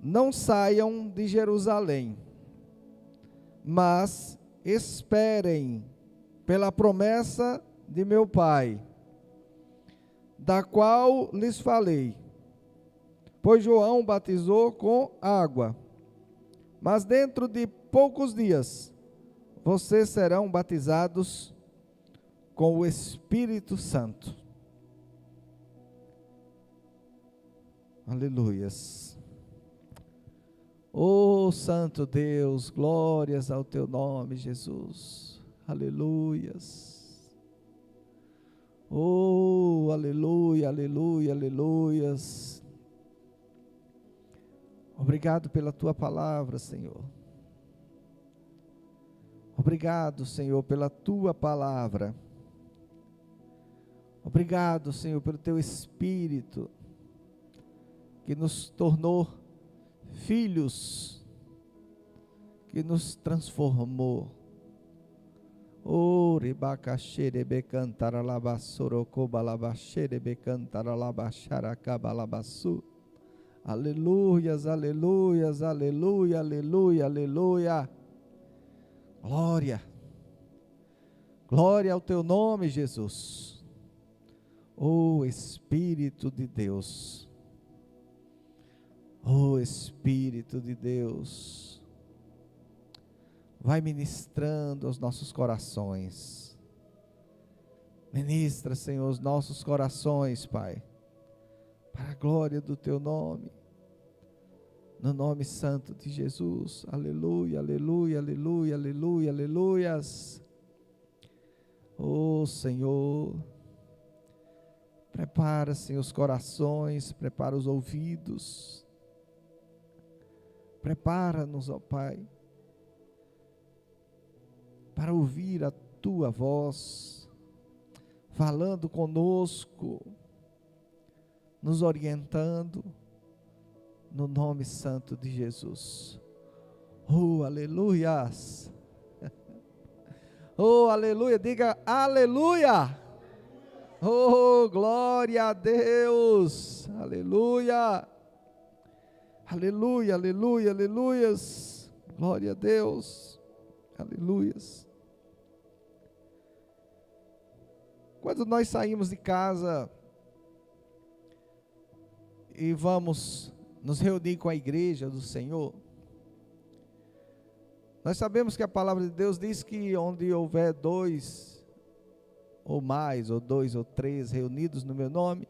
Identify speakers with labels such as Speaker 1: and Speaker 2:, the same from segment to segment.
Speaker 1: não saiam de Jerusalém, mas esperem pela promessa de meu Pai, da qual lhes falei. Pois João batizou com água, mas dentro de poucos dias vocês serão batizados com o Espírito Santo. Aleluias. Oh Santo Deus, glórias ao teu nome, Jesus. Aleluias. Oh, aleluia, aleluia, aleluias. Obrigado pela tua palavra, Senhor. Obrigado, Senhor, pela tua palavra. Obrigado, Senhor, pelo teu Espírito, que nos tornou filhos, que nos transformou. Oh, ribacaxerebe cantaralabassorocobalabasherebe cantaralabaxaracabalabaçu. Aleluias, aleluias, aleluia, aleluia, aleluia. Glória. Glória ao teu nome, Jesus. Oh Espírito de Deus. Oh Espírito de Deus. Vai ministrando aos nossos corações. Ministra, Senhor, os nossos corações, Pai, para a glória do teu nome. No nome santo de Jesus. Aleluia, aleluia, aleluia, aleluia, aleluias. Oh Senhor, prepara, Senhor, os corações, prepara os ouvidos. Prepara-nos, ó Pai, para ouvir a tua voz, falando conosco, nos orientando, no nome santo de Jesus. Oh, aleluias. Oh, aleluia, diga aleluia. Oh, glória a Deus. Aleluia. Aleluia, aleluia, aleluias. Glória a Deus. Aleluias. Quando nós saímos de casa e vamos nos reunir com a igreja do Senhor, nós sabemos que a palavra de Deus diz que onde houver dois ou mais, ou dois ou três reunidos no meu nome,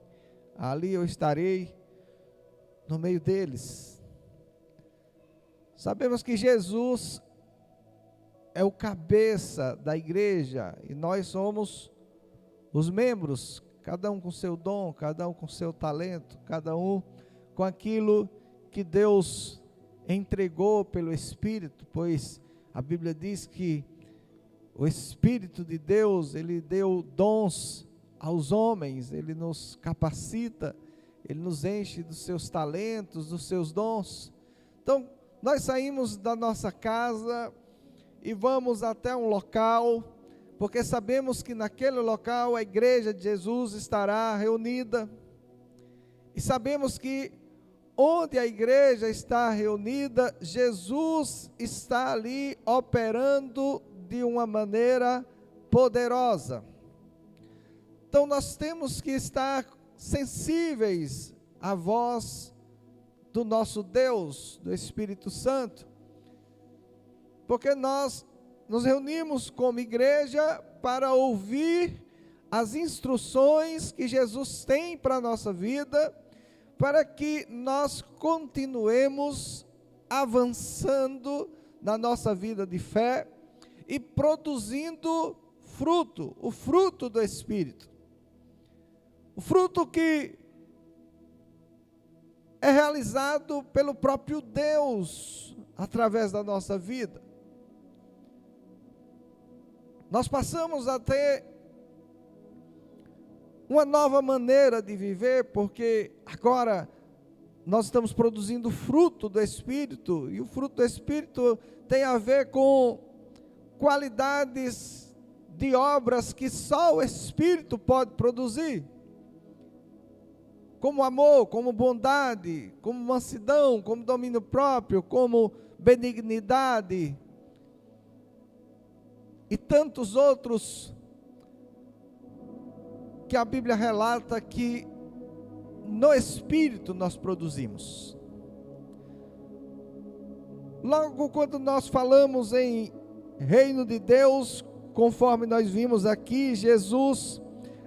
Speaker 1: ali eu estarei no meio deles. Sabemos que Jesus é o cabeça da igreja e nós somos os membros, cada um com seu dom, cada um com seu talento, cada um com aquilo que Deus entregou pelo Espírito, pois a Bíblia diz que o Espírito de Deus, Ele deu dons aos homens, Ele nos capacita, Ele nos enche dos seus talentos, dos seus dons. Então, nós saímos da nossa casa e vamos até um local, porque sabemos que naquele local a igreja de Jesus estará reunida, e sabemos que onde a igreja está reunida, Jesus está ali operando de uma maneira poderosa. Então nós temos que estar sensíveis à voz do nosso Deus, do Espírito Santo, porque nós nos reunimos como igreja para ouvir as instruções que Jesus tem para a nossa vida, para que nós continuemos avançando na nossa vida de fé e produzindo fruto, o fruto do Espírito. O fruto que é realizado pelo próprio Deus através da nossa vida. Nós passamos a ter uma nova maneira de viver, porque agora nós estamos produzindo fruto do Espírito, e o fruto do Espírito tem a ver com qualidades de obras que só o Espírito pode produzir. como amor, como bondade, como mansidão, como domínio próprio, como benignidade e tantos outros que a Bíblia relata que no Espírito nós produzimos. Logo quando nós falamos em reino de Deus, conforme nós vimos aqui, Jesus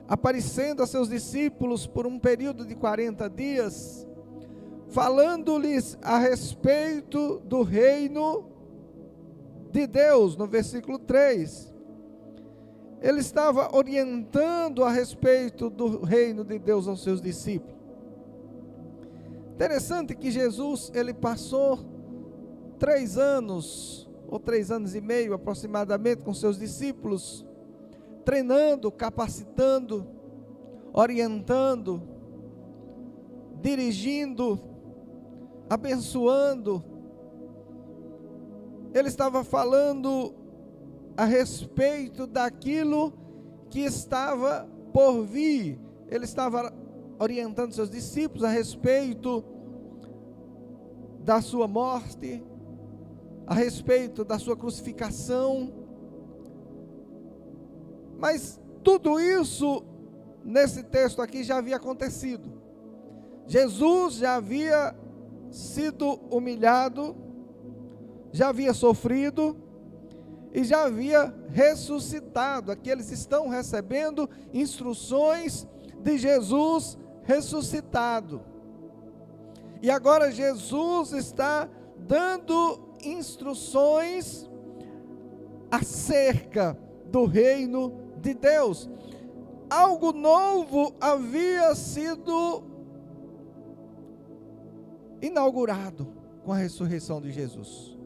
Speaker 1: aparecendo a seus discípulos por um período de 40 dias, falando-lhes a respeito do reino de Deus, no versículo 3. Ele estava orientando a respeito do reino de Deus aos seus discípulos. Interessante que Jesus, ele passou 3 anos, ou 3 anos e meio aproximadamente, com seus discípulos, treinando, capacitando, orientando, dirigindo, abençoando. Ele estava falando a respeito daquilo que estava por vir. Ele estava orientando seus discípulos a respeito da sua morte, a respeito da sua crucificação. Mas tudo isso, nesse texto aqui, já havia acontecido. Jesus já havia sido humilhado, já havia sofrido e já havia ressuscitado. Aqui eles estão recebendo instruções de Jesus ressuscitado. E agora Jesus está dando instruções acerca do reino de Deus. Algo novo havia sido inaugurado com a ressurreição de Jesus.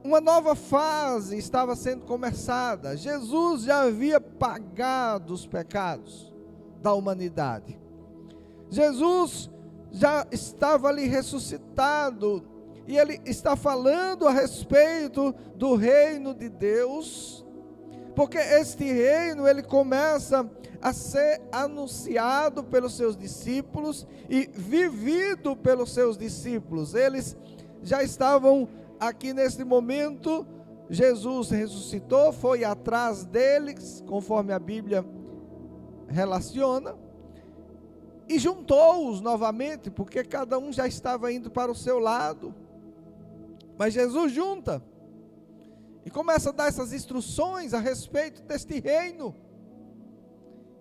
Speaker 1: Uma nova fase estava sendo começada. Jesus já havia pagado os pecados da humanidade. Jesus já estava ali ressuscitado, e ele está falando a respeito do reino de Deus, porque este reino, ele começa a ser anunciado pelos seus discípulos e vivido pelos seus discípulos. Eles já estavam aqui neste momento. Jesus ressuscitou, foi atrás deles, conforme a Bíblia relaciona, e juntou-os novamente, porque cada um já estava indo para o seu lado. Mas Jesus junta e começa a dar essas instruções a respeito deste reino,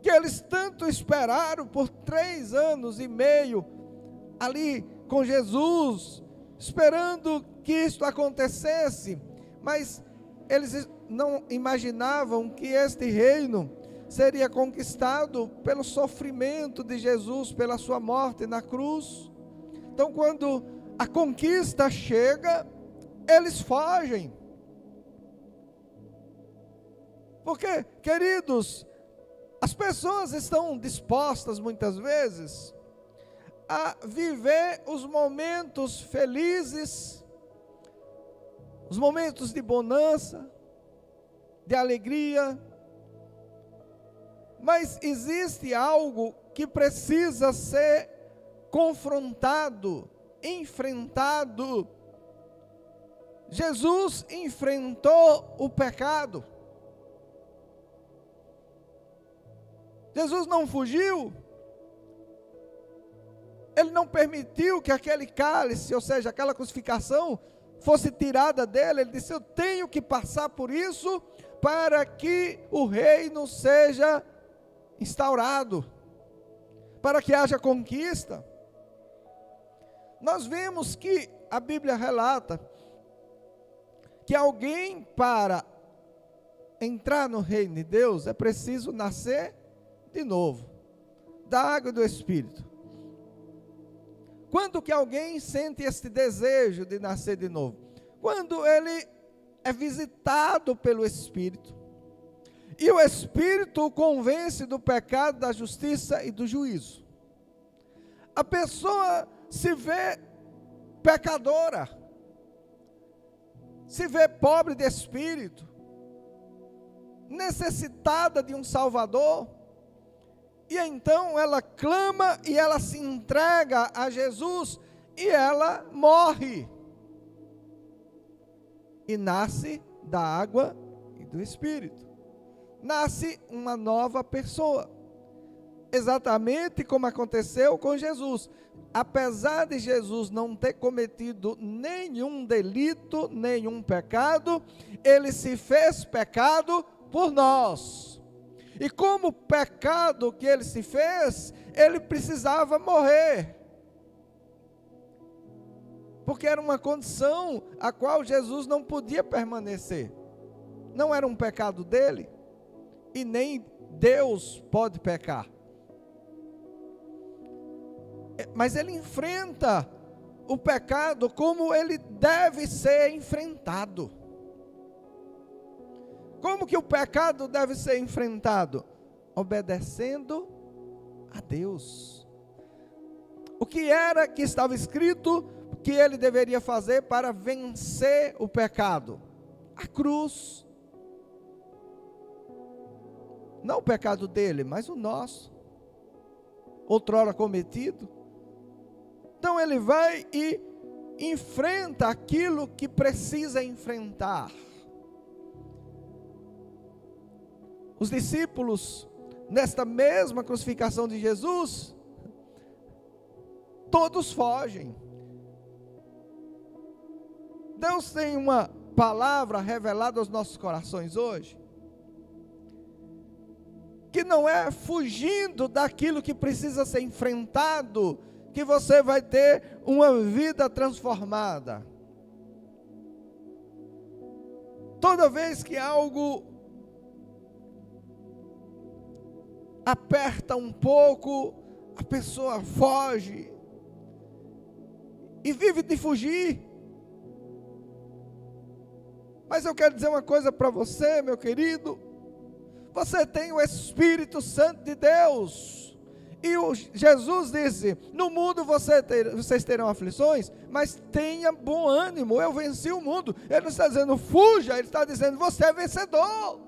Speaker 1: que eles tanto esperaram por 3 anos e meio, ali com Jesus, esperando que isto acontecesse. Mas eles não imaginavam que este reino seria conquistado pelo sofrimento de Jesus, pela sua morte na cruz. Então, quando a conquista chega, eles fogem. Porque, queridos, as pessoas estão dispostas muitas vezes a viver os momentos felizes, os momentos de bonança, de alegria, mas existe algo que precisa ser confrontado, enfrentado. Jesus enfrentou o pecado. Jesus não fugiu. Ele não permitiu que aquele cálice, ou seja, aquela crucificação, fosse tirada dele. Ele disse: eu tenho que passar por isso para que o reino seja instaurado, para que haja conquista. Nós vemos que a Bíblia relata que alguém, para entrar no reino de Deus, é preciso nascer de novo, da água e do Espírito. Quando que alguém sente esse desejo de nascer de novo? Quando ele é visitado pelo Espírito, e o Espírito o convence do pecado, da justiça e do juízo. A pessoa se vê pecadora, se vê pobre de espírito, necessitada de um Salvador, E então ela clama e ela se entrega a Jesus e ela morre. E nasce da água e do Espírito. Nasce uma nova pessoa. Exatamente como aconteceu com Jesus. Apesar de Jesus não ter cometido nenhum delito, nenhum pecado, ele se fez pecado por nós. E como pecado que ele se fez, ele precisava morrer. Porque era uma condição a qual Jesus não podia permanecer. Não era um pecado dele, e nem Deus pode pecar. Mas ele enfrenta o pecado como ele deve ser enfrentado. Como que o pecado deve ser enfrentado? Obedecendo a Deus. O que era que estava escrito que ele deveria fazer para vencer o pecado? A cruz. Não o pecado dele, mas o nosso. Outrora cometido. Então ele vai e enfrenta aquilo que precisa enfrentar. Os discípulos, nesta mesma crucificação de Jesus, todos fogem. Deus tem uma palavra revelada aos nossos corações hoje, que não é fugindo daquilo que precisa ser enfrentado, que você vai ter uma vida transformada. Toda vez que algo aperta um pouco, a pessoa foge e vive de fugir. Mas eu quero dizer uma coisa para você, meu querido. Você tem o Espírito Santo de Deus. E Jesus disse: no mundo vocês terão aflições, mas tenha bom ânimo, eu venci o mundo. Ele não está dizendo fuja, ele está dizendo você é vencedor.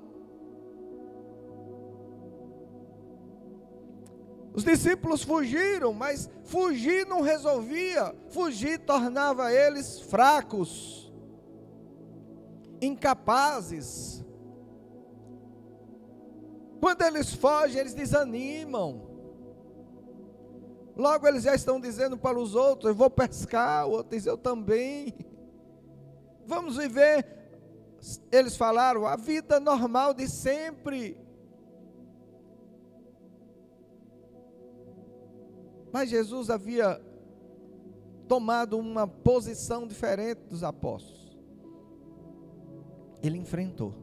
Speaker 1: Os discípulos fugiram, mas fugir não resolvia. Fugir tornava eles fracos, incapazes. Quando eles fogem, eles desanimam. Logo eles já estão dizendo para os outros: eu vou pescar. O outro diz: eu também. Vamos viver, eles falaram, a vida normal de sempre. Mas Jesus havia tomado uma posição diferente dos apóstolos. Ele enfrentou.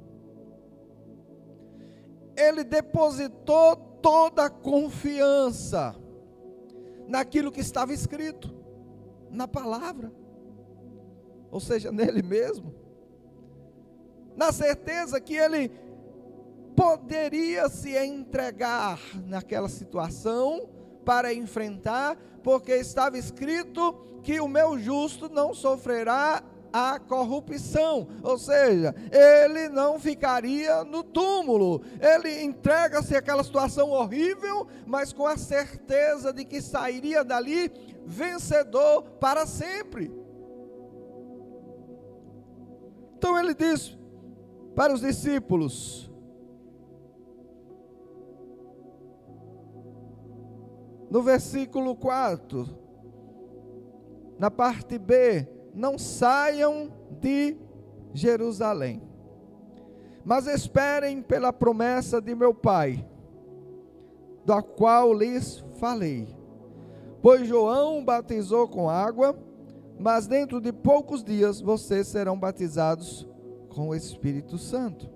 Speaker 1: Ele depositou toda a confiança naquilo que estava escrito, na palavra, ou seja, nele mesmo, na certeza que ele poderia se entregar naquela situação para enfrentar, porque estava escrito que o meu justo não sofrerá a corrupção, ou seja, ele não ficaria no túmulo. Ele entrega-se àquela situação horrível, mas com a certeza de que sairia dali vencedor para sempre. Então ele diz para os discípulos, no versículo 4, na parte B: não saiam de Jerusalém, mas esperem pela promessa de meu Pai, da qual lhes falei. Pois João batizou com água, mas dentro de poucos dias vocês serão batizados com o Espírito Santo.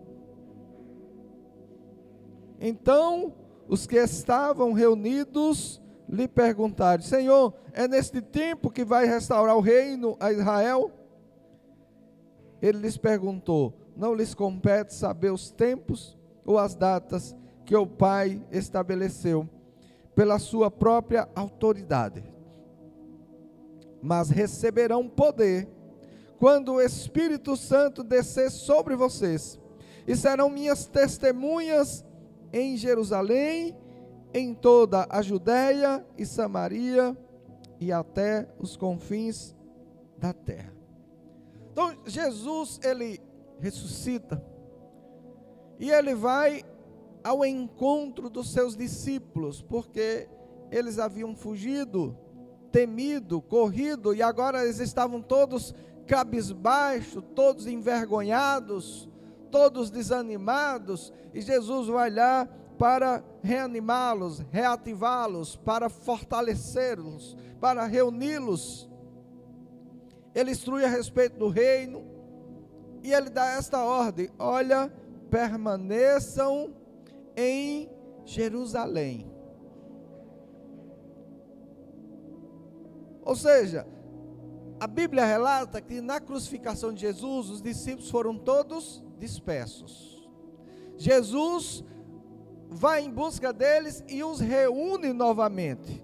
Speaker 1: Então os que estavam reunidos lhe perguntaram: Senhor, é neste tempo que vai restaurar o reino a Israel? Ele lhes perguntou: não lhes compete saber os tempos ou as datas que o Pai estabeleceu pela sua própria autoridade? Mas receberão poder quando o Espírito Santo descer sobre vocês, e serão minhas testemunhas em Jerusalém, em toda a Judéia e Samaria e até os confins da terra. Então Jesus, ele ressuscita e ele vai ao encontro dos seus discípulos, porque eles haviam fugido, temido, corrido, e agora eles estavam todos cabisbaixo, todos envergonhados, todos desanimados, e Jesus vai lá para reanimá-los, reativá-los, para fortalecê-los, para reuni-los. Ele instrui a respeito do reino, e ele dá esta ordem: olha, permaneçam em Jerusalém. Ou seja, a Bíblia relata que na crucificação de Jesus, os discípulos foram todos dispersos. Jesus vai em busca deles e os reúne novamente.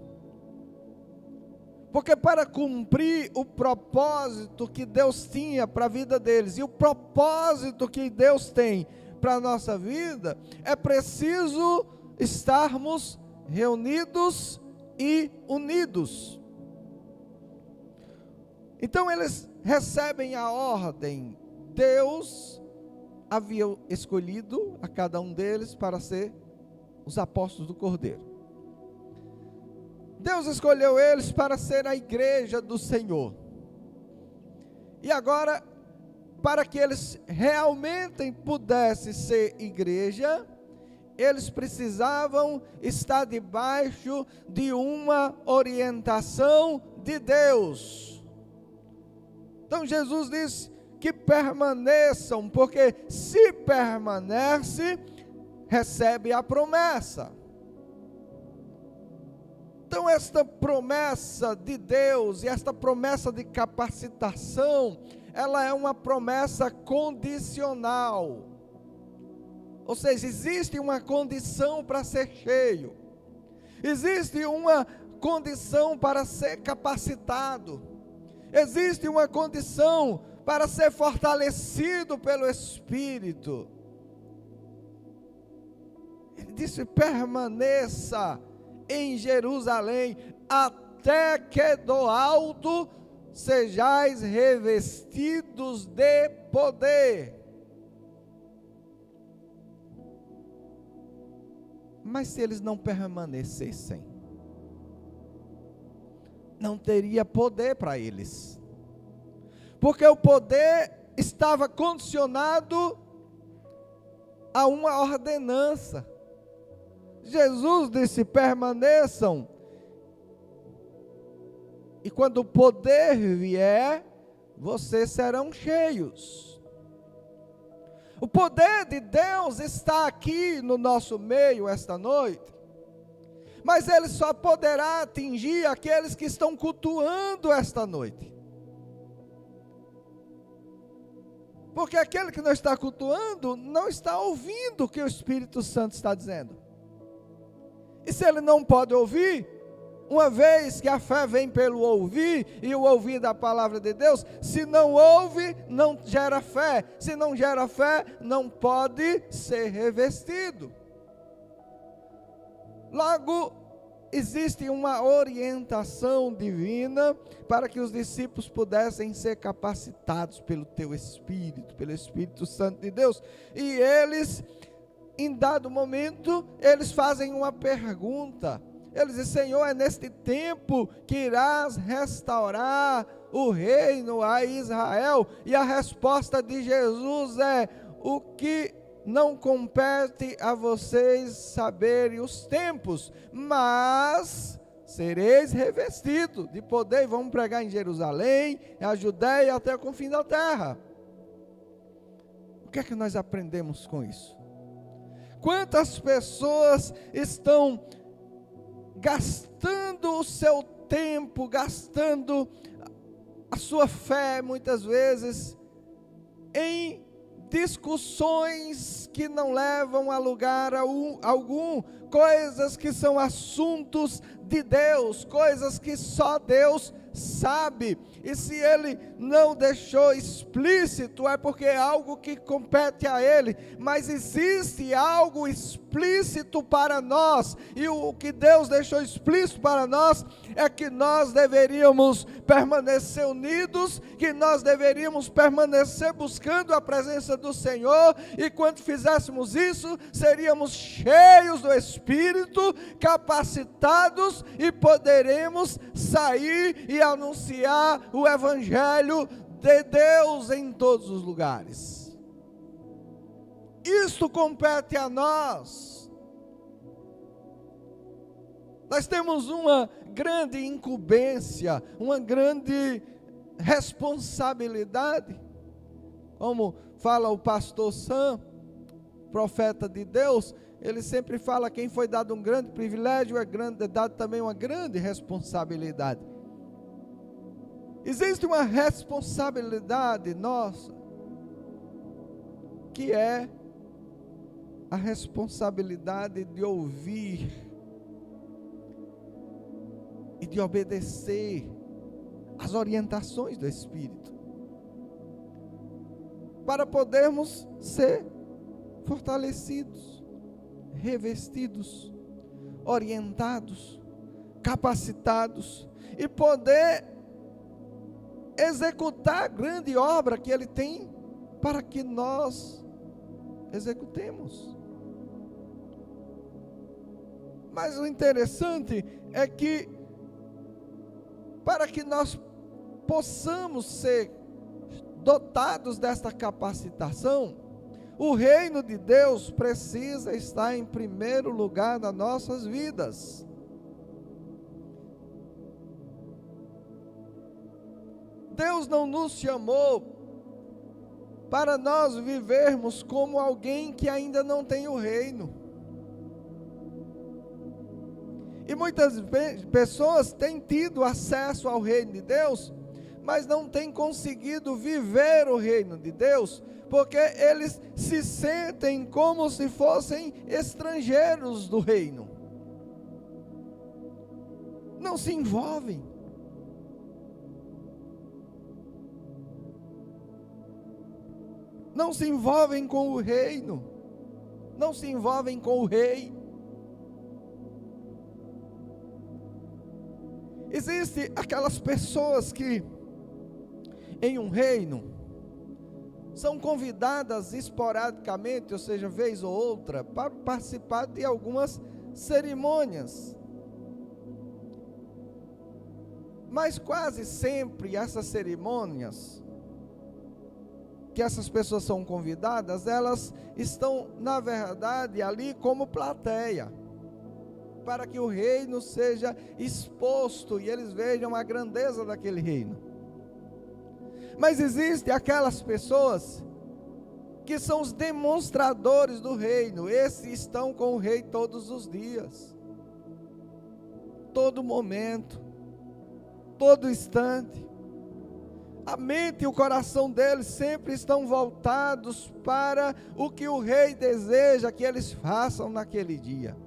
Speaker 1: Porque para cumprir o propósito que Deus tinha para a vida deles, e o propósito que Deus tem para a nossa vida, é preciso estarmos reunidos e unidos. Então eles recebem a ordem. Deus havia escolhido a cada um deles para ser os apóstolos do Cordeiro. Deus escolheu eles para ser a igreja do Senhor. E agora, para que eles realmente pudessem ser igreja, eles precisavam estar debaixo de uma orientação de Deus. Então Jesus diz que permaneçam, porque se permanece, recebe a promessa. Então esta promessa de Deus e esta promessa de capacitação, ela é uma promessa condicional. Ou seja, existe uma condição para ser cheio. Existe uma condição para ser capacitado. Existe uma condição para ser fortalecido pelo Espírito. Ele disse: permaneça em Jerusalém, até que do alto sejais revestidos de poder. Mas se eles não permanecessem, não teria poder para eles, porque o poder estava condicionado a uma ordenança. Jesus disse: permaneçam, e quando o poder vier, vocês serão cheios. O poder de Deus está aqui no nosso meio esta noite, mas ele só poderá atingir aqueles que estão cultuando esta noite. Porque aquele que não está cultuando, não está ouvindo o que o Espírito Santo está dizendo. E se ele não pode ouvir, uma vez que a fé vem pelo ouvir, e o ouvir da palavra de Deus, se não ouve, não gera fé. Se não gera fé, não pode ser revestido. Logo, existe uma orientação divina para que os discípulos pudessem ser capacitados pelo teu Espírito, pelo Espírito Santo de Deus. E eles, em dado momento, eles fazem uma pergunta. Eles dizem: Senhor, é neste tempo que irás restaurar o reino a Israel? E a resposta de Jesus é: o que não compete a vocês saberem os tempos, mas sereis revestidos de poder, e vamos pregar em Jerusalém, a Judéia até o confim da terra. O que é que nós aprendemos com isso? Quantas pessoas estão gastando o seu tempo, gastando a sua fé, muitas vezes, em discussões que não levam a lugar algum, coisas que são assuntos de Deus, coisas que só Deus sabe, e se Ele não deixou explícito, é porque é algo que compete a Ele, mas existe algo explícito para nós, e o que Deus deixou explícito para nós, é que nós deveríamos permanecer unidos, que nós deveríamos permanecer buscando a presença do Senhor, e quando fizéssemos isso, seríamos cheios do Espírito, capacitados, e poderemos sair e anunciar o Evangelho de Deus em todos os lugares. Isto compete a nós. Nós temos uma grande incumbência, uma grande responsabilidade, como fala o pastor Sam, profeta de Deus. Ele sempre fala: quem foi dado um grande privilégio é dado também uma grande responsabilidade. Existe uma responsabilidade nossa, que é a responsabilidade de ouvir e de obedecer às orientações do Espírito, para podermos ser fortalecidos, revestidos, orientados, capacitados e poder executar a grande obra que Ele tem para que nós executemos. Mas o interessante é que, para que nós possamos ser dotados desta capacitação, o reino de Deus precisa estar em primeiro lugar nas nossas vidas. Deus não nos chamou para nós vivermos como alguém que ainda não tem o reino. E muitas pessoas têm tido acesso ao reino de Deus, mas não têm conseguido viver o reino de Deus, porque eles se sentem como se fossem estrangeiros do reino. Não se envolvem. Não se envolvem com o reino. Não se envolvem com o rei. Existem aquelas pessoas que, em um reino, são convidadas esporadicamente, ou seja, vez ou outra, para participar de algumas cerimônias. Mas quase sempre essas cerimônias, que essas pessoas são convidadas, elas estão, na verdade, ali como plateia, para que o reino seja exposto e eles vejam a grandeza daquele reino. Mas existem aquelas pessoas que são os demonstradores do reino. Esses estão com o rei todos os dias, todo momento, todo instante. A mente e o coração deles sempre estão voltados para o que o rei deseja que eles façam naquele dia.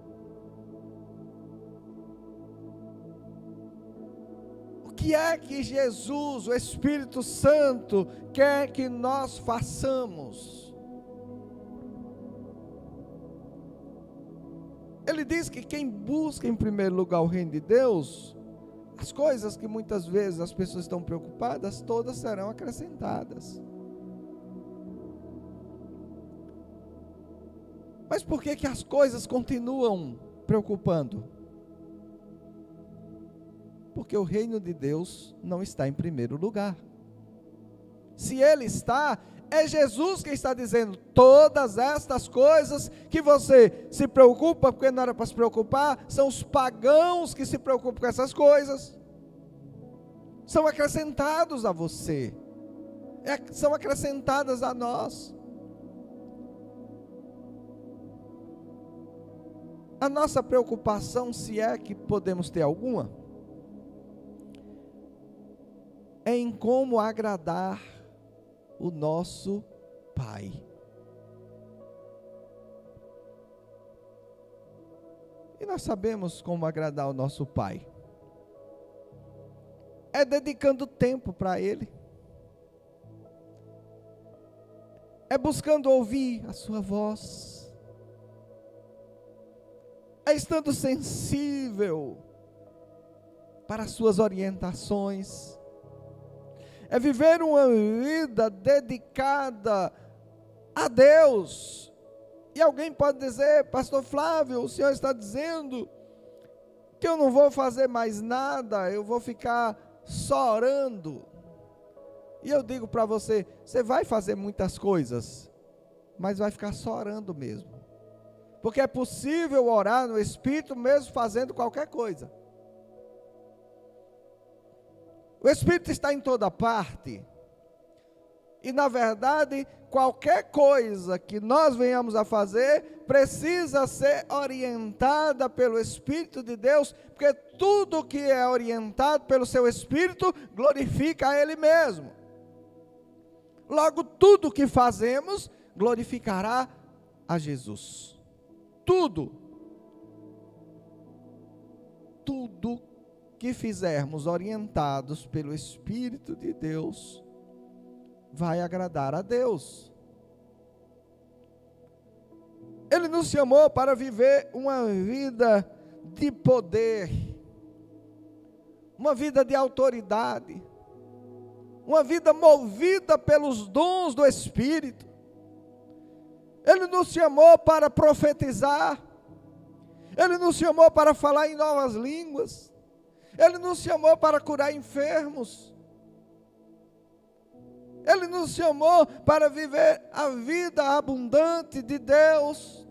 Speaker 1: O que é que Jesus, o Espírito Santo, quer que nós façamos? Ele diz que quem busca em primeiro lugar o reino de Deus, as coisas que muitas vezes as pessoas estão preocupadas, todas serão acrescentadas. Mas por que que as coisas continuam preocupando? Porque o reino de Deus não está em primeiro lugar. Se ele está, é Jesus quem está dizendo: todas estas coisas que você se preocupa, porque não era para se preocupar, são os pagãos que se preocupam com essas coisas, são acrescentados a você, são acrescentadas a nós. A nossa preocupação, se é que podemos ter alguma, é em como agradar o nosso Pai. nós sabemos como agradar o nosso Pai. É dedicando tempo para Ele. É buscando ouvir a sua voz. É estando sensível para as suas orientações. É viver uma vida dedicada a Deus. E alguém pode dizer: pastor Flávio, o senhor está dizendo que eu não vou fazer mais nada, eu vou ficar só orando. E eu digo para você, você vai fazer muitas coisas, mas vai ficar só orando mesmo. Porque é possível orar no Espírito mesmo fazendo qualquer coisa. O Espírito está em toda parte. E na verdade, qualquer coisa que nós venhamos a fazer, precisa ser orientada pelo Espírito de Deus, porque tudo que é orientado pelo seu Espírito, glorifica a Ele mesmo. Logo, tudo que fazemos, glorificará a Jesus. Tudo que fizermos orientados pelo Espírito de Deus, vai agradar a Deus. Ele nos chamou para viver uma vida de poder, uma vida de autoridade, uma vida movida pelos dons do Espírito. Ele nos chamou para profetizar, Ele nos chamou para falar em novas línguas, Ele nos chamou para curar enfermos, Ele nos chamou para viver a vida abundante de Deus.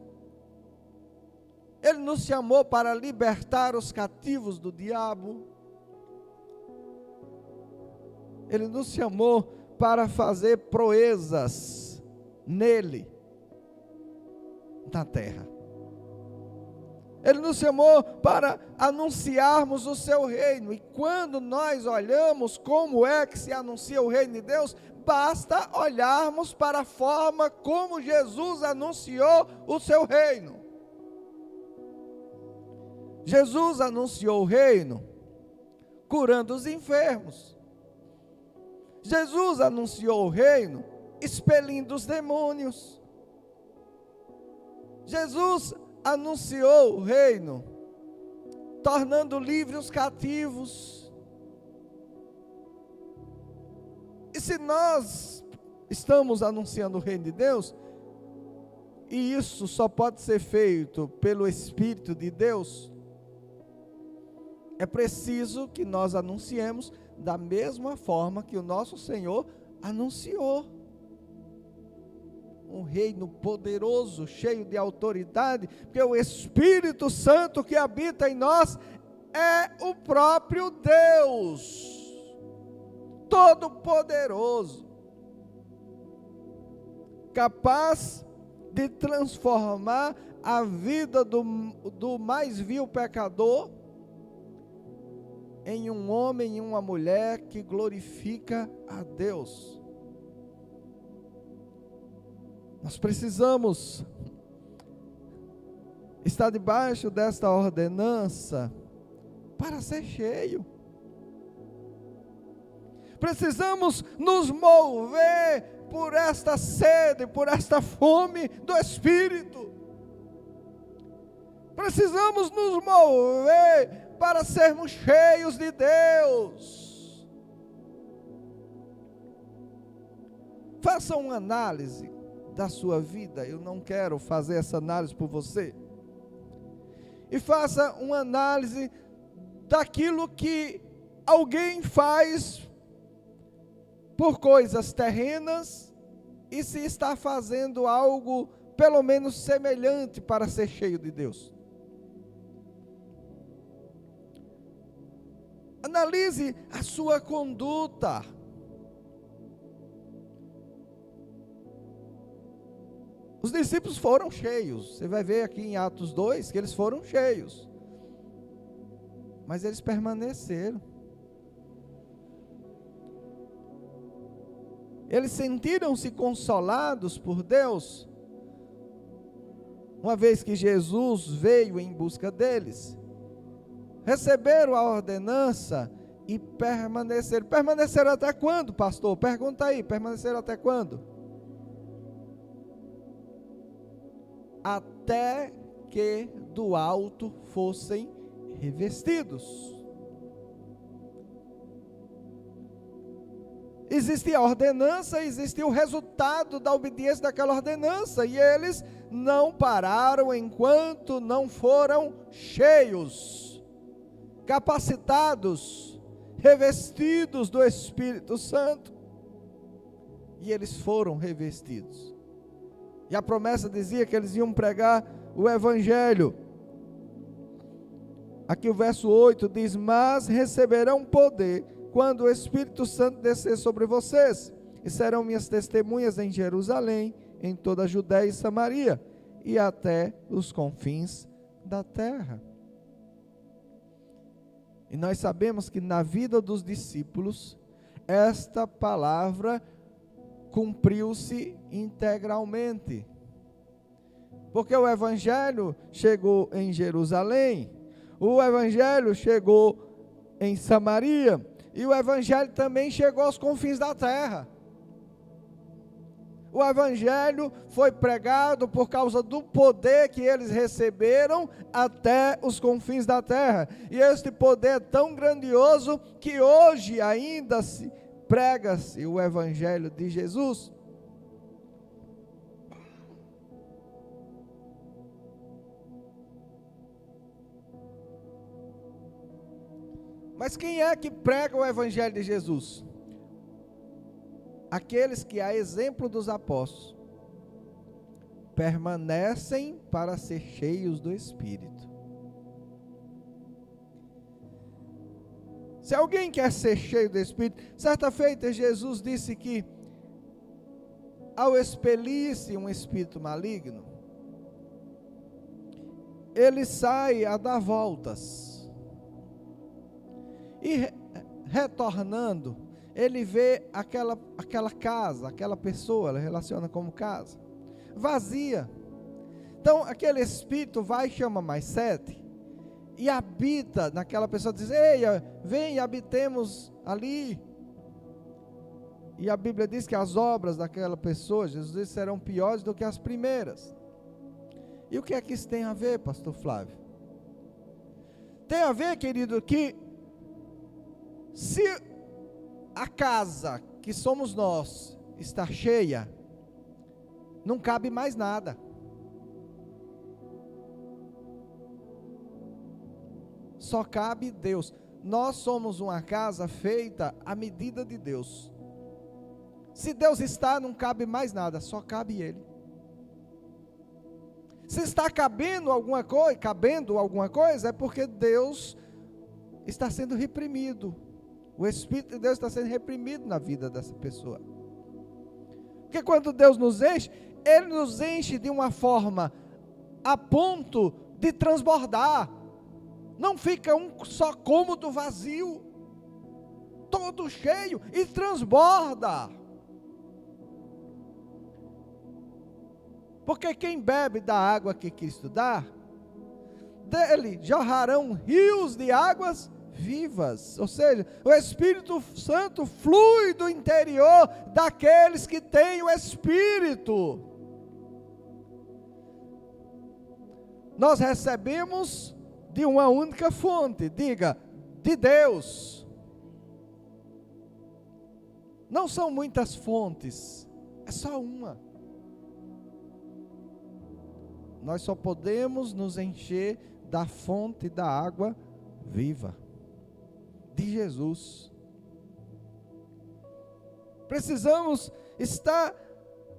Speaker 1: Ele nos chamou para libertar os cativos do diabo. Ele nos chamou para fazer proezas nele, na terra. Ele nos chamou para anunciarmos o seu reino. E quando nós olhamos como é que se anuncia o reino de Deus, basta olharmos para a forma como Jesus anunciou o seu reino. Jesus anunciou o reino curando os enfermos. Jesus anunciou o reino expelindo os demônios. Jesus anunciou o reino tornando livres os cativos. E se nós estamos anunciando o reino de Deus, e isso só pode ser feito pelo Espírito de Deus, é preciso que nós anunciemos da mesma forma que o nosso Senhor anunciou. Um reino poderoso, cheio de autoridade, porque o Espírito Santo que habita em nós é o próprio Deus, todo-poderoso, capaz de transformar a vida do mais vil pecador em um homem e uma mulher que glorifica a Deus. Nós precisamos estar debaixo desta ordenança para ser cheio. Precisamos nos mover por esta sede, por esta fome do Espírito. Precisamos nos mover para sermos cheios de Deus. Faça uma análise da sua vida. Eu não quero fazer essa análise por você. E faça uma análise daquilo que alguém faz por coisas terrenas e se está fazendo algo pelo menos semelhante para ser cheio de Deus. Analise a sua conduta. Os discípulos foram cheios. Você vai ver aqui em Atos 2 que eles foram cheios. Mas eles permaneceram. Eles sentiram-se consolados por Deus, uma vez que Jesus veio em busca deles. Receberam a ordenança e permaneceram. Permaneceram até quando, pastor? Pergunta aí, permaneceram até quando? Até que do alto fossem revestidos. Existia a ordenança, existia o resultado da obediência daquela ordenança, e eles não pararam enquanto não foram cheios, capacitados, revestidos do Espírito Santo. E eles foram revestidos. E a promessa dizia que eles iam pregar o Evangelho. Aqui o verso 8 diz: mas receberão poder quando o Espírito Santo descer sobre vocês, e serão minhas testemunhas em Jerusalém, em toda a Judéia e Samaria, e até os confins da terra. E nós sabemos que na vida dos discípulos, esta palavra cumpriu-se integralmente. Porque o Evangelho chegou em Jerusalém, o Evangelho chegou em Samaria, e o Evangelho também chegou aos confins da terra. O Evangelho foi pregado por causa do poder que eles receberam até os confins da terra. E este poder é tão grandioso que hoje ainda se prega-se o Evangelho de Jesus. Mas quem é que prega o Evangelho de Jesus? Aqueles que, a exemplo dos apóstolos, permanecem para ser cheios do Espírito. Se alguém quer ser cheio do Espírito, certa feita Jesus disse que, ao expelir-se um espírito maligno, ele sai a dar voltas. E retornando, ele vê aquela casa, aquela pessoa, ela relaciona como casa, vazia. Então aquele espírito vai e chama mais 7, e habita naquela pessoa, diz: ei, vem e habitemos ali. E a Bíblia diz que as obras daquela pessoa, Jesus diz, serão piores do que as primeiras. E o que é que isso tem a ver, pastor Flávio? Tem a ver, querido, que se a casa que somos nós está cheia, não cabe mais nada. Só cabe Deus. Nós somos uma casa feita à medida de Deus. Se Deus está, não cabe mais nada, só cabe Ele. Se está cabendo alguma coisa, é porque Deus está sendo reprimido. O Espírito de Deus está sendo reprimido na vida dessa pessoa. Porque quando Deus nos enche, Ele nos enche de uma forma a ponto de transbordar. Não fica um só cômodo vazio, todo cheio, e transborda. Porque quem bebe da água que Cristo dá, dele jorrarão rios de águas vivas. Ou seja, o Espírito Santo flui do interior daqueles que têm o Espírito. Nós recebemos de uma única fonte, diga, de Deus. Não são muitas fontes, é só uma. Nós só podemos nos encher da fonte da água viva, de Jesus. Precisamos estar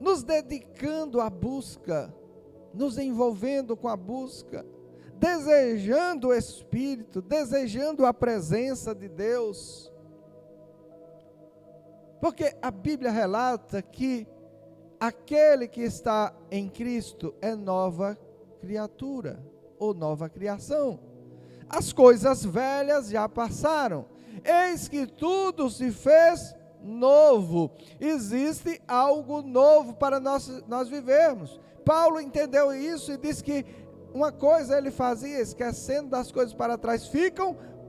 Speaker 1: nos dedicando à busca, nos envolvendo com a busca, desejando o Espírito, desejando a presença de Deus. Porque a Bíblia relata que aquele que está em Cristo é nova criatura, ou nova criação. As coisas velhas já passaram, eis que tudo se fez novo. Existe algo novo para nós vivermos. Paulo entendeu isso e disse que uma coisa ele fazia, esquecendo das coisas para trás,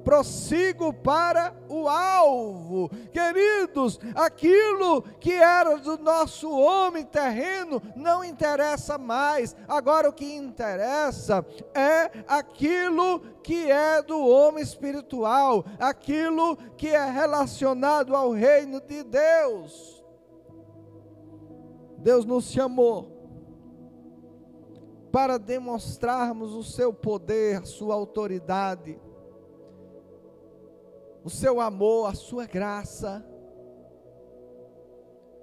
Speaker 1: prossigo para o alvo. Queridos, aquilo que era do nosso homem terreno não interessa mais. Agora o que interessa é aquilo que é do homem espiritual, aquilo que é relacionado ao reino de Deus. Deus nos chamou para demonstrarmos o seu poder, a sua autoridade, o seu amor, a sua graça.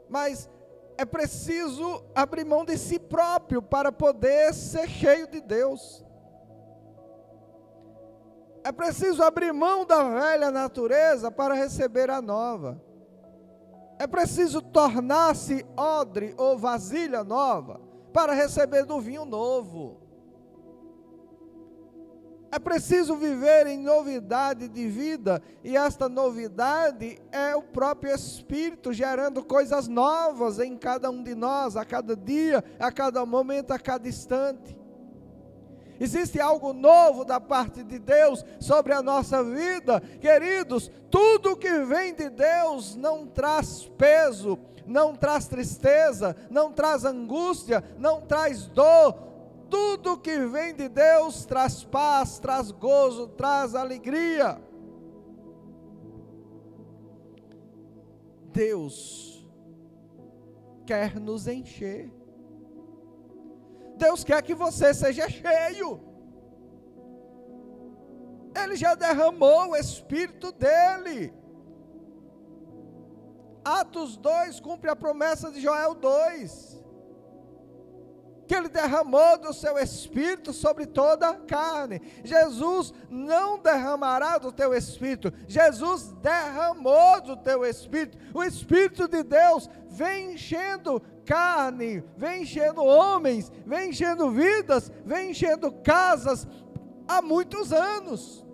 Speaker 1: Mas é preciso abrir mão de si próprio para poder ser cheio de Deus. É preciso abrir mão da velha natureza para receber a nova. É preciso tornar-se odre ou vasilha nova para receber do vinho novo. É preciso viver em novidade de vida, e esta novidade é o próprio Espírito gerando coisas novas em cada um de nós, a cada dia, a cada momento, a cada instante. Existe algo novo da parte de Deus sobre a nossa vida, queridos. Tudo que vem de Deus não traz peso, não traz tristeza, não traz angústia, não traz dor. Tudo que vem de Deus traz paz, traz gozo, traz alegria. Deus quer nos encher. Deus quer que você seja cheio. Ele já derramou o Espírito dele. Atos 2 cumpre a promessa de Joel 2. Que ele derramou do seu Espírito sobre toda a carne. Jesus não derramará do teu Espírito, Jesus derramou do teu Espírito. O Espírito de Deus vem enchendo carne, vem enchendo homens, vem enchendo vidas, vem enchendo casas há muitos anos.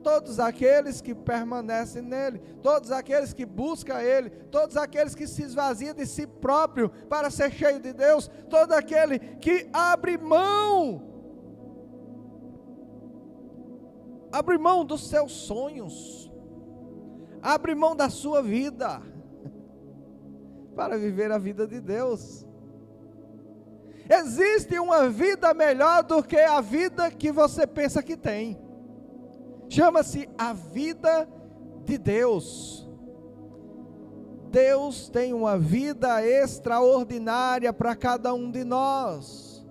Speaker 1: Todos aqueles que permanecem nele, todos aqueles que buscam ele, todos aqueles que se esvaziam de si próprio para ser cheio de Deus, todo aquele que abre mão dos seus sonhos, abre mão da sua vida, para viver a vida de Deus. Existe uma vida melhor do que a vida que você pensa que tem. Chama-se a vida de Deus. Deus tem uma vida extraordinária para cada um de nós.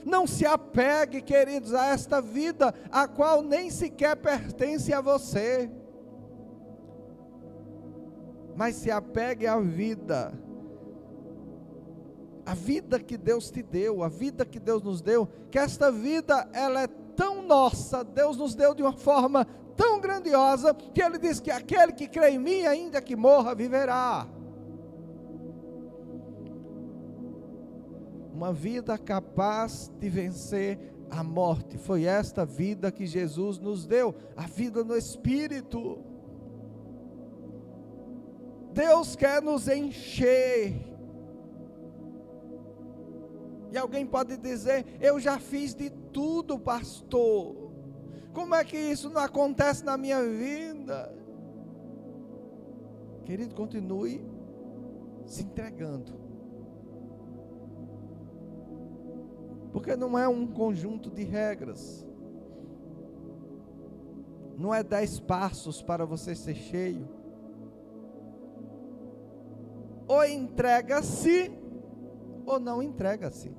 Speaker 1: Não se apegue, queridos, a esta vida, a qual nem sequer pertence a você. Mas se apegue à vida que Deus te deu, a vida que Deus nos deu, que esta vida, ela é tão nossa, Deus nos deu de uma forma tão grandiosa, que Ele diz que aquele que crê em mim, ainda que morra, viverá. Uma vida capaz de vencer a morte, foi esta vida que Jesus nos deu, a vida no Espírito. Deus quer nos encher. E alguém pode dizer: eu já fiz de tudo, pastor. Como é que isso não acontece na minha vida? Querido, continue se entregando. Porque não é um conjunto de regras. Não é 10 passos para você ser cheio. Ou entrega-se, ou não entrega-se.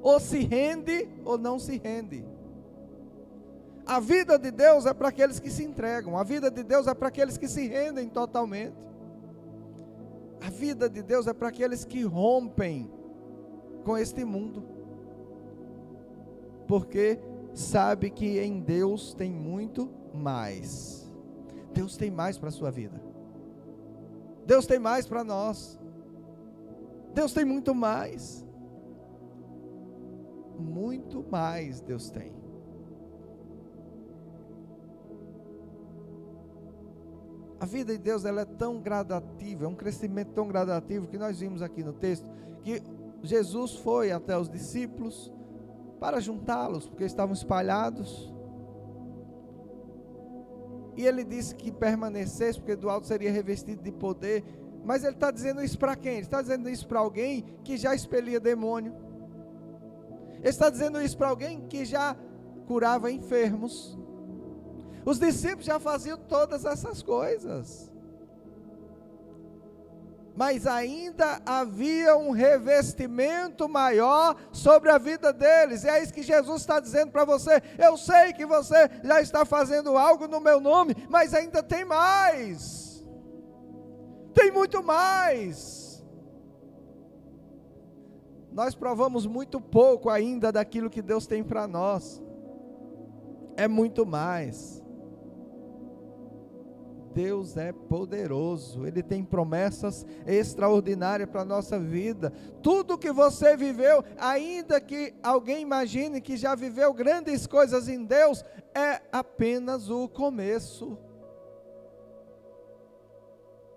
Speaker 1: Ou se rende, ou não se rende. A vida de Deus é para aqueles que se entregam. A vida de Deus é para aqueles que se rendem totalmente. A vida de Deus é para aqueles que rompem com este mundo. Porque sabe que em Deus tem muito mais. Deus tem mais para a sua vida. Deus tem mais para nós. Deus tem muito mais. Muito mais Deus tem. A vida de Deus, ela é tão gradativa, é um crescimento tão gradativo, que nós vimos aqui no texto, que Jesus foi até os discípulos para juntá-los, porque estavam espalhados, e ele disse que permanecesse, porque do alto seria revestido de poder. Mas ele está dizendo isso para quem? Ele está dizendo isso para alguém que já expelia demônio. Ele está dizendo isso para alguém que já curava enfermos. Os discípulos já faziam todas essas coisas, mas ainda havia um revestimento maior sobre a vida deles. E é isso que Jesus está dizendo para você. Eu sei que você já está fazendo algo no meu nome, mas ainda tem mais, tem muito mais. Nós provamos muito pouco ainda daquilo que Deus tem para nós. É muito mais. Deus é poderoso, Ele tem promessas extraordinárias para a nossa vida. Tudo que você viveu, ainda que alguém imagine que já viveu grandes coisas em Deus, é apenas o começo.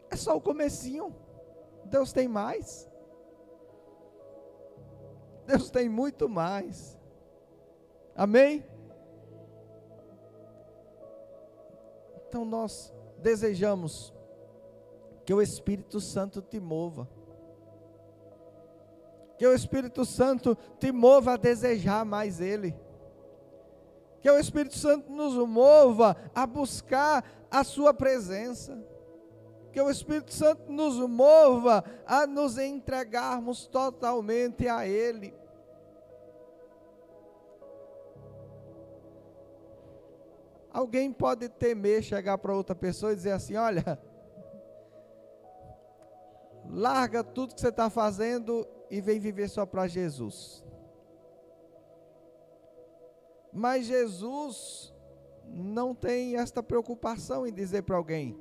Speaker 1: É só o comecinho. Deus tem mais. Deus tem muito mais. Amém? Então nós desejamos que o Espírito Santo te mova, que o Espírito Santo te mova a desejar mais Ele, que o Espírito Santo nos mova a buscar a sua presença, que o Espírito Santo nos mova a nos entregarmos totalmente a Ele. Alguém pode temer chegar para outra pessoa e dizer assim: olha, larga tudo que você está fazendo e vem viver só para Jesus. Mas Jesus não tem esta preocupação em dizer para alguém: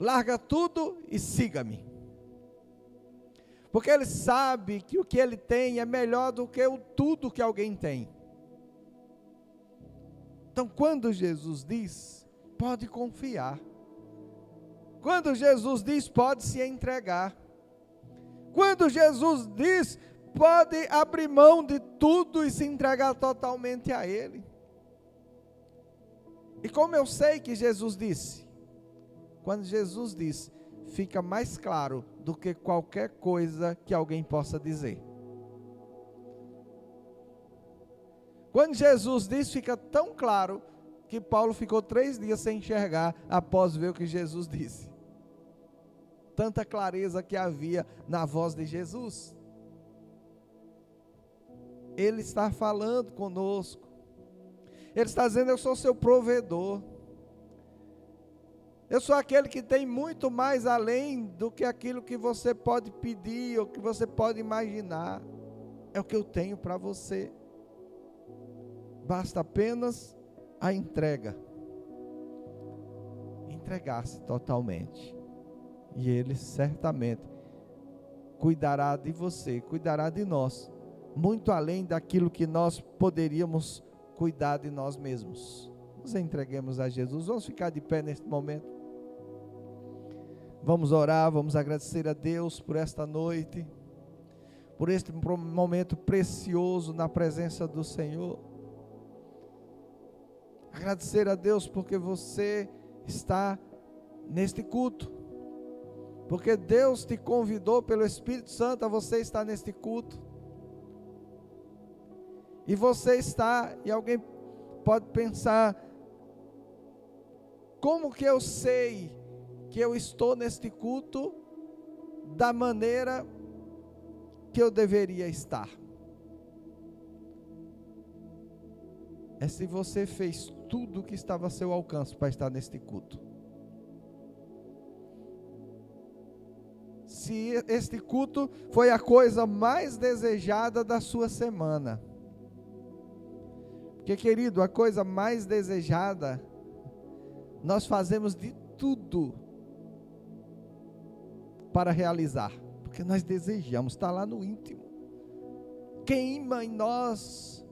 Speaker 1: larga tudo e siga-me. Porque Ele sabe que o que Ele tem é melhor do que o tudo que alguém tem. Então, quando Jesus diz, pode confiar. Quando Jesus diz, pode se entregar. Quando Jesus diz, pode abrir mão de tudo e se entregar totalmente a Ele. E como eu sei que Jesus disse? Quando Jesus diz, fica mais claro do que qualquer coisa que alguém possa dizer. Quando Jesus diz, fica tão claro que Paulo ficou 3 dias sem enxergar após ver o que Jesus disse. Tanta clareza que havia na voz de Jesus. Ele está falando conosco. Ele está dizendo: eu sou seu provedor. Eu sou aquele que tem muito mais além do que aquilo que você pode pedir ou que você pode imaginar. É o que eu tenho para você. Basta apenas a entrega. Entregar-se totalmente. E Ele certamente cuidará de você, cuidará de nós, muito além daquilo que nós poderíamos cuidar de nós mesmos. Nos entreguemos a Jesus. Vamos ficar de pé neste momento. Vamos orar, vamos agradecer a Deus por esta noite, por este momento precioso na presença do Senhor. Agradecer a Deus porque você está neste culto, porque Deus te convidou pelo Espírito Santo a você estar neste culto, e você está, e alguém pode pensar: como que eu sei que eu estou neste culto da maneira que eu deveria estar? É se você fez tudo o que estava a seu alcance para estar neste culto. Se este culto foi a coisa mais desejada da sua semana. Porque, querido, a coisa mais desejada, nós fazemos de tudo para realizar. Porque nós desejamos, está lá no íntimo. Queima em nós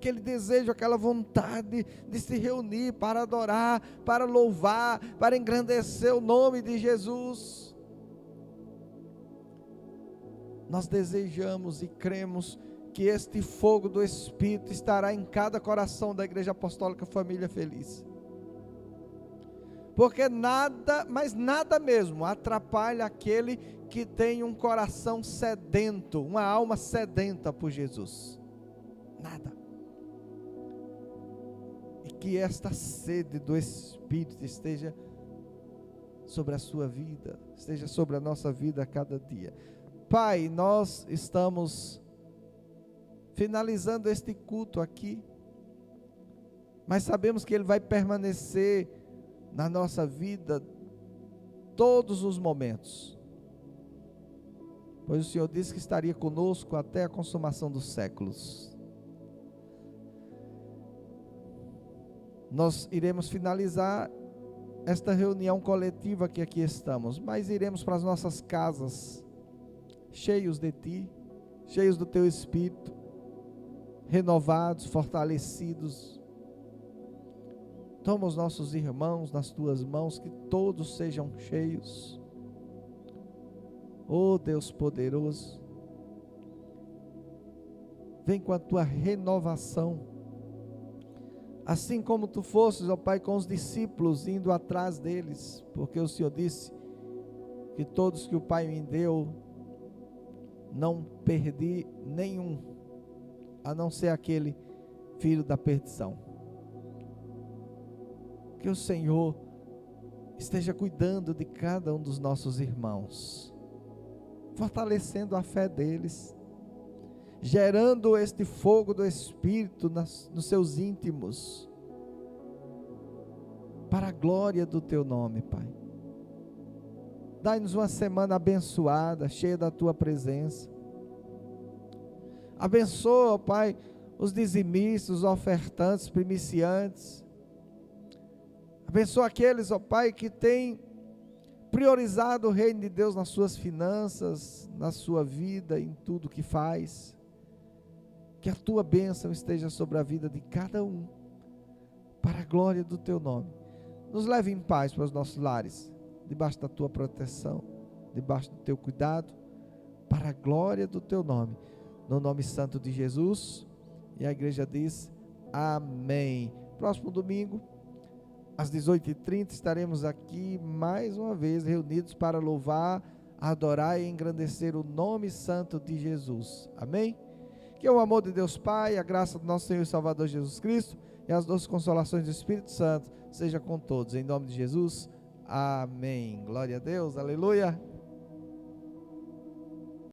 Speaker 1: aquele desejo, aquela vontade de se reunir para adorar, para louvar, para engrandecer o nome de Jesus. Nós desejamos e cremos que este fogo do Espírito estará em cada coração da Igreja Apostólica Família Feliz. Porque nada, mas nada mesmo, atrapalha aquele que tem um coração sedento, uma alma sedenta por Jesus. Nada. E que esta sede do Espírito esteja sobre a sua vida, esteja sobre a nossa vida a cada dia. Pai, nós estamos finalizando este culto aqui, mas sabemos que ele vai permanecer na nossa vida todos os momentos, pois o Senhor disse que estaria conosco até a consumação dos séculos. Nós iremos finalizar esta reunião coletiva que aqui estamos, mas iremos para as nossas casas, cheios de Ti, cheios do Teu Espírito, renovados, fortalecidos. Toma os nossos irmãos nas Tuas mãos, que todos sejam cheios. Oh Deus poderoso, vem com a Tua renovação, assim como Tu fostes, ó Pai, com os discípulos, indo atrás deles, porque o Senhor disse que todos que o Pai me deu, não perdi nenhum, a não ser aquele filho da perdição. Que o Senhor esteja cuidando de cada um dos nossos irmãos, fortalecendo a fé deles, gerando este fogo do Espírito nos seus íntimos, para a glória do Teu nome, Pai. Dai-nos uma semana abençoada, cheia da Tua presença. Abençoa, Pai, os dizimistas, os ofertantes, primiciantes. Abençoa aqueles, ó Pai, que têm priorizado o reino de Deus nas suas finanças, na sua vida, em tudo que faz. Que a Tua bênção esteja sobre a vida de cada um, para a glória do Teu nome. Nos leve em paz para os nossos lares, debaixo da Tua proteção, debaixo do Teu cuidado, para a glória do Teu nome, no nome santo de Jesus. E a igreja diz amém. Próximo domingo, às 18h30, estaremos aqui mais uma vez reunidos para louvar, adorar e engrandecer o nome santo de Jesus. Amém? Que o amor de Deus Pai, a graça do nosso Senhor e Salvador Jesus Cristo e as doces consolações do Espírito Santo seja com todos. Em nome de Jesus, amém. Glória a Deus, aleluia.